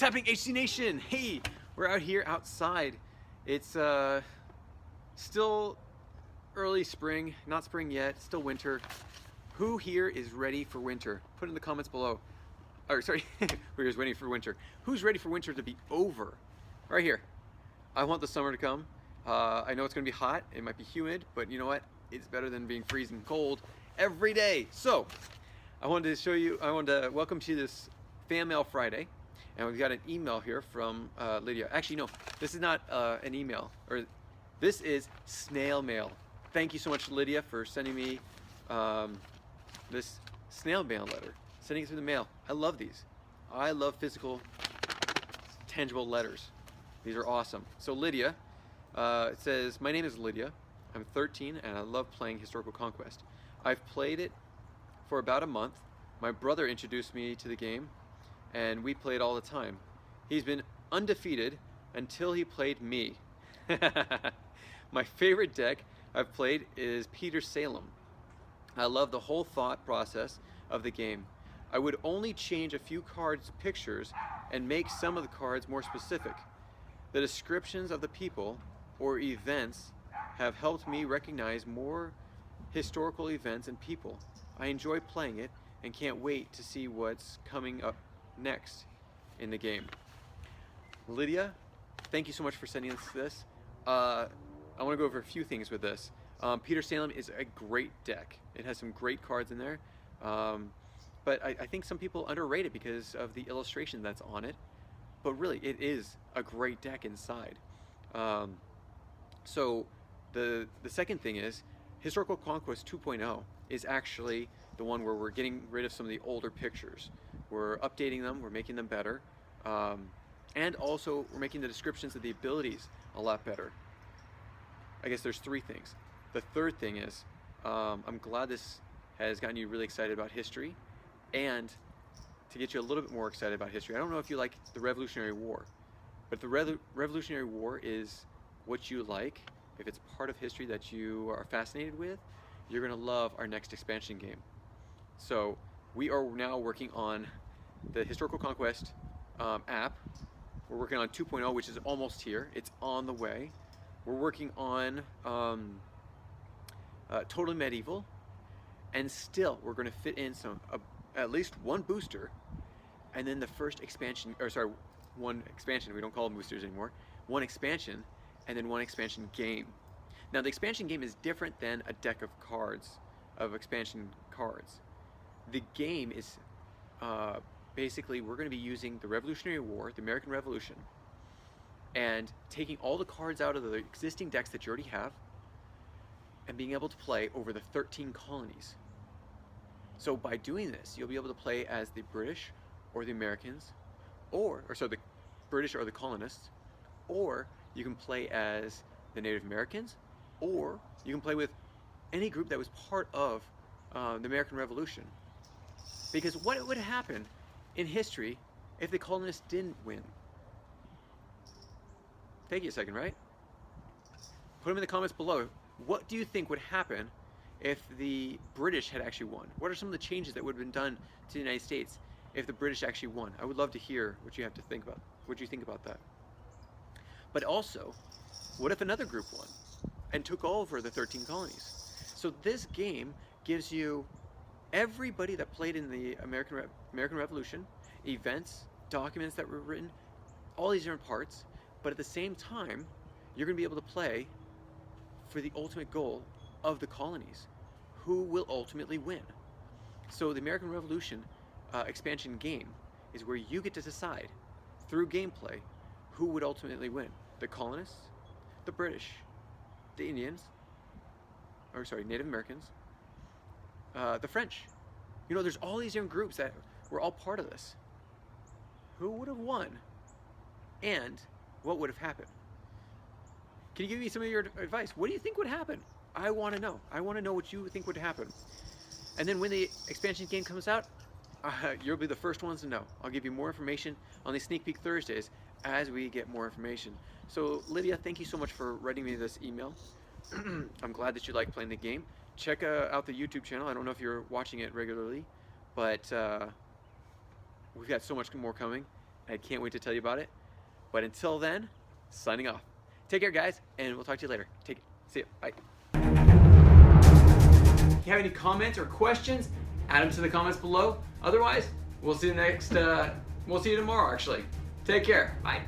happening, HC Nation? Hey, we're out here outside. It's still early spring, not spring yet, still winter. Who here is ready for winter? Put in the comments below. Or sorry, who is waiting for winter? Who's ready for winter to be over? Right here. I want the summer to come. I know it's gonna be hot, it might be humid, but you know what? It's better than being freezing cold every day. So, I wanted to show you, I wanted to welcome to this Fan Mail Friday. And we've got an email here from Lydia. Actually, no, this is not an email, or this is snail mail. Thank you so much, Lydia, for sending me this snail mail letter, sending it through the mail. I love these. I love physical, tangible letters. These are awesome. So Lydia, it says, my name is Lydia. I'm 13 and I love playing Historical Conquest. I've played it for about a month. My brother introduced me to the game and we played all the time. He's been undefeated until he played me. My favorite deck I've played is Peter Salem. I love the whole thought process of the game. I would only change a few cards' pictures and make some of the cards more specific. The descriptions of the people or events have helped me recognize more historical events and people. I enjoy playing it and can't wait to see what's coming up next in the game. Lydia, thank you so much for sending us this. I want to go over a few things with this. Peter Salem is a great deck. It has some great cards in there, but I think some people underrate it because of the illustration that's on it. But really, it is a great deck inside. So the second thing is Historical Conquest 2.0 is actually the one where we're getting rid of some of the older pictures. We're updating them, we're making them better, and also we're making the descriptions of the abilities a lot better. I guess there's three things. The third thing is, I'm glad this has gotten you really excited about history, and to get you a little bit more excited about history, I don't know if you like the Revolutionary War, but the Revolutionary War is what you like. If it's part of history that you are fascinated with, you're gonna love our next expansion game. So we are now working on the Historical Conquest app. We're working on 2.0, which is almost here. It's on the way. We're working on Total Medieval, and still we're going to fit in some at least one booster, and then the first expansion, or sorry, one expansion. We don't call them boosters anymore. One expansion, and then one expansion game. Now the expansion game is different than a deck of cards, of expansion cards. The game is basically, we're going to be using the Revolutionary War, the American Revolution, and taking all the cards out of the existing decks that you already have and being able to play over the 13 colonies. So by doing this, you'll be able to play as the British or the Americans, or so the British or the colonists, or you can play as the Native Americans, or you can play with any group that was part of the American Revolution. Because what would happen in history if the colonists didn't win? Take you a second, right? Put them in the comments below. What do you think would happen if the British had actually won? What are some of the changes that would have been done to the United States if the British actually won? I would love to hear what you have to think about. What do you think about that? But also, what if another group won and took over the 13 colonies? So this game gives you everybody that played in the American Revolution, events, documents that were written, all these different parts, but at the same time, you're going to be able to play for the ultimate goal of the colonies. Who will ultimately win? So the American Revolution expansion game is where you get to decide through gameplay who would ultimately win. The colonists, the British, the Indians, or sorry, Native Americans, the French. You know, there's all these different groups that were all part of this. Who would have won? And what would have happened? Can you give me some of your advice? What do you think would happen? I want to know. I want to know what you think would happen. And then when the expansion game comes out, you'll be the first ones to know. I'll give you more information on these Sneak Peek Thursdays as we get more information. So Lydia, thank you so much for writing me this email. I'm glad that you like playing the game. Check out the YouTube channel. I don't know if you're watching it regularly, but we've got so much more coming. I can't wait to tell you about it. But until then, signing off. Take care, guys, and we'll talk to you later. Take it. See you. Bye. If you have any comments or questions, add them to the comments below. Otherwise, we'll see you tomorrow, actually. Take care. Bye.